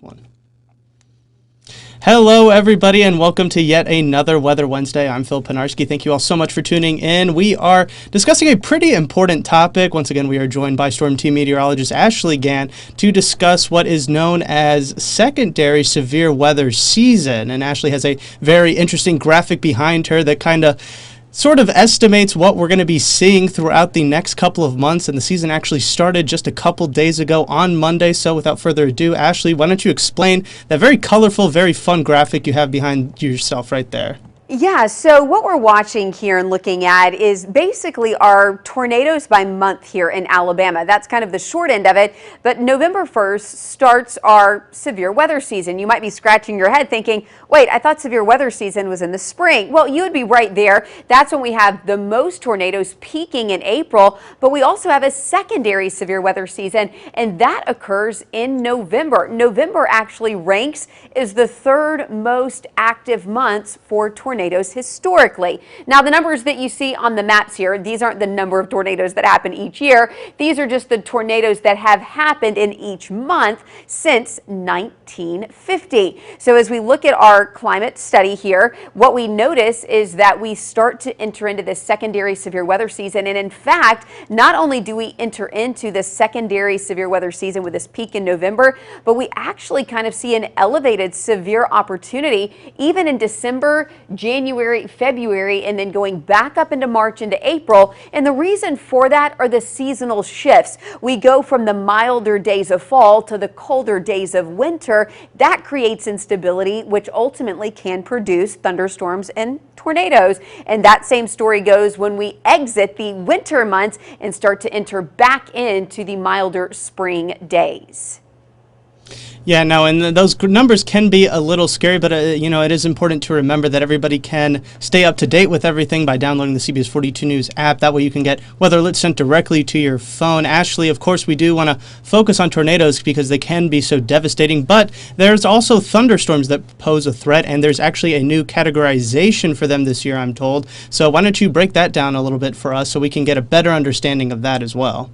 One. Hello, everybody, and welcome to yet another Weather Wednesday. I'm Phil Penarski. Thank you all so much for tuning in. We are discussing a pretty important topic. Once again, we are joined by Storm Team meteorologist Ashley Gann to discuss what is known as secondary severe weather season. And Ashley has a very interesting graphic behind her that kind of sort of estimates what we're going to be seeing throughout the next couple of months, and the season actually started just a couple days ago on Monday. So without further ado, Ashley, why don't you explain that very colorful, very fun graphic you have behind yourself right there? Yeah, so what we're watching here and looking at is basically our tornadoes by month here in Alabama. That's kind of the short end of it, but November 1st starts our severe weather season. You might be scratching your head thinking, wait, I thought severe weather season was in the spring. Well, you would be right there. That's when we have the most tornadoes peaking in April, but we also have a secondary severe weather season, and that occurs in November. November actually ranks as the third most active months for tornadoes historically. Now, the numbers that you see on the maps here, these aren't the number of tornadoes that happen each year. These are just the tornadoes that have happened in each month since 1950. So as we look at our climate study here, what we notice is that we start to enter into this secondary severe weather season. And in fact, not only do we enter into the secondary severe weather season with this peak in November, but we actually kind of see an elevated severe opportunity even in December, January, February, and then going back up into March into April. And the reason for that are the seasonal shifts. We go from the milder days of fall to the colder days of winter. That creates instability, which ultimately can produce thunderstorms and tornadoes. And that same story goes when we exit the winter months and start to enter back into the milder spring days. Yeah, no, and those numbers can be a little scary, but, it is important to remember that everybody can stay up to date with everything by downloading the CBS 42 News app. That way you can get weather alerts sent directly to your phone. Ashley, of course, we do want to focus on tornadoes because they can be so devastating, but there's also thunderstorms that pose a threat, and there's actually a new categorization for them this year, I'm told. So why don't you break that down a little bit for us so we can get a better understanding of that as well?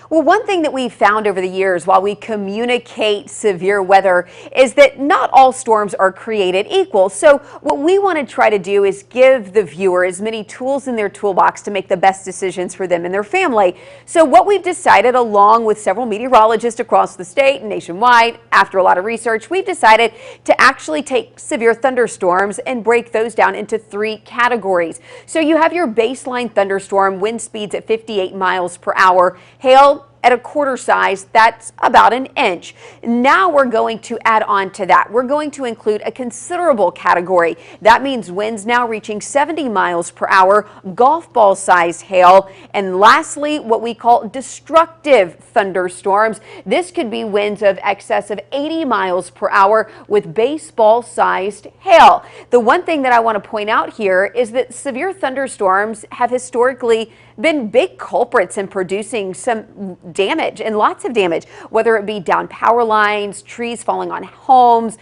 Well, one thing that we've found over the years while we communicate severe weather is that not all storms are created equal. So what we want to try to do is give the viewer as many tools in their toolbox to make the best decisions for them and their family. So what we've decided, along with several meteorologists across the state and nationwide, after a lot of research, we've decided to actually take severe thunderstorms and break those down into three categories. So you have your baseline thunderstorm, wind speeds at 58 miles per hour, hail at a quarter size, that's about an inch. Now we're going to add on to that. We're going to include a considerable category. That means winds now reaching 70 miles per hour, golf ball sized hail, and lastly, what we call destructive thunderstorms. This could be winds of excess of 80 miles per hour with baseball sized hail. The one thing that I want to point out here is that severe thunderstorms have historically been big culprits in producing some damage, and lots of damage, whether it be down power lines, trees falling on homes,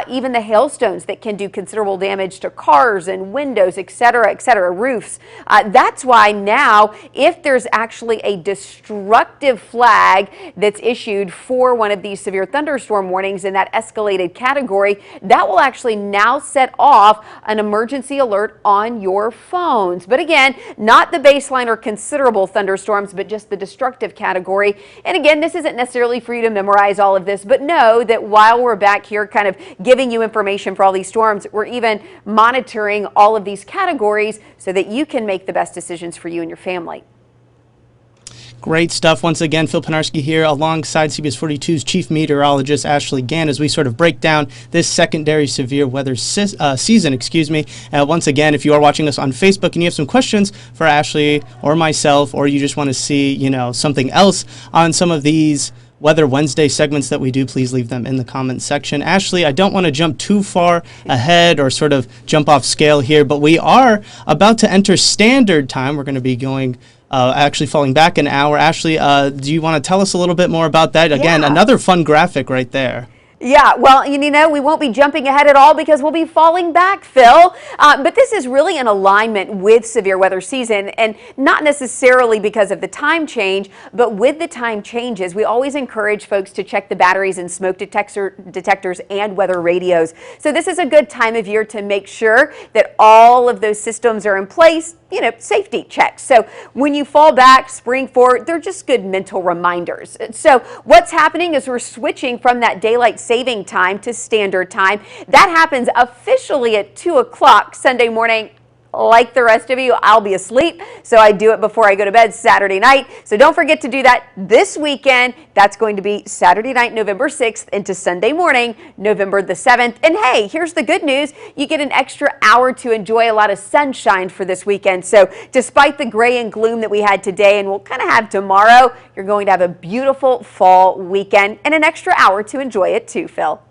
even the hailstones that can do considerable damage to cars and windows, et cetera, roofs. That's why now, if there's actually a destructive flag that's issued for one of these severe thunderstorm warnings in that escalated category, that will actually now set off an emergency alert on your phones. But again, not the baseline or considerable thunderstorms, but just the destructive category. And again, this isn't necessarily for you to memorize all of this, but know that while we're back here kind of giving you information for all these storms, we're even monitoring all of these categories so that you can make the best decisions for you and your family. Great stuff. Once again, Phil Penarski here alongside CBS 42's chief meteorologist Ashley Gann as we sort of break down this secondary severe weather season. Once again, if you are watching us on Facebook and you have some questions for Ashley or myself, or you just want to see, something else on some of these Weather Wednesday segments that we do, please leave them in the comments section. Ashley, I don't want to jump too far ahead or sort of jump off scale here, but we are about to enter standard time. We're going to be going actually falling back an hour. Ashley, do you want to tell us a little bit more about that? Again, another fun graphic right there. Yeah, well, you know, we won't be jumping ahead at all because we'll be falling back, Phil. But this is really in alignment with severe weather season, and not necessarily because of the time change, but with the time changes, we always encourage folks to check the batteries and smoke detectors and weather radios. So this is a good time of year to make sure that all of those systems are in place. You know, safety checks. So when you fall back, spring forward, they're just good mental reminders. So what's happening is we're switching from that daylight saving time to standard time. That happens officially at 2 o'clock Sunday morning. Like the rest of you, I'll be asleep, so I do it before I go to bed Saturday night. So don't forget to do that this weekend. That's going to be Saturday night, November 6th into Sunday morning, November the 7th. And hey, here's the good news. You get an extra hour to enjoy a lot of sunshine for this weekend. So despite the gray and gloom that we had today and we'll kind of have tomorrow, you're going to have a beautiful fall weekend and an extra hour to enjoy it too, Phil.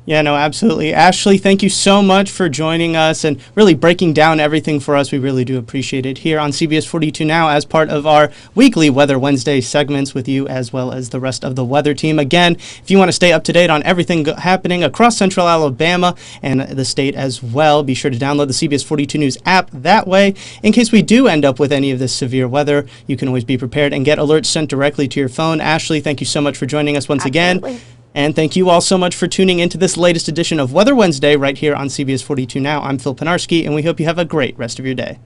Yeah, no, absolutely. Ashley, thank you so much for joining us and really breaking down everything for us. We really do appreciate it here on CBS 42 Now as part of our weekly Weather Wednesday segments with you as well as the rest of the weather team. Again, if you want to stay up to date on everything happening across central Alabama and the state as well, be sure to download the CBS 42 News app that way. In case we do end up with any of this severe weather, you can always be prepared and get alerts sent directly to your phone. Ashley, thank you so much for joining us once Absolutely. again. And thank you all so much for tuning into this latest edition of Weather Wednesday right here on CBS 42 Now. I'm Phil Penarski, and we hope you have a great rest of your day.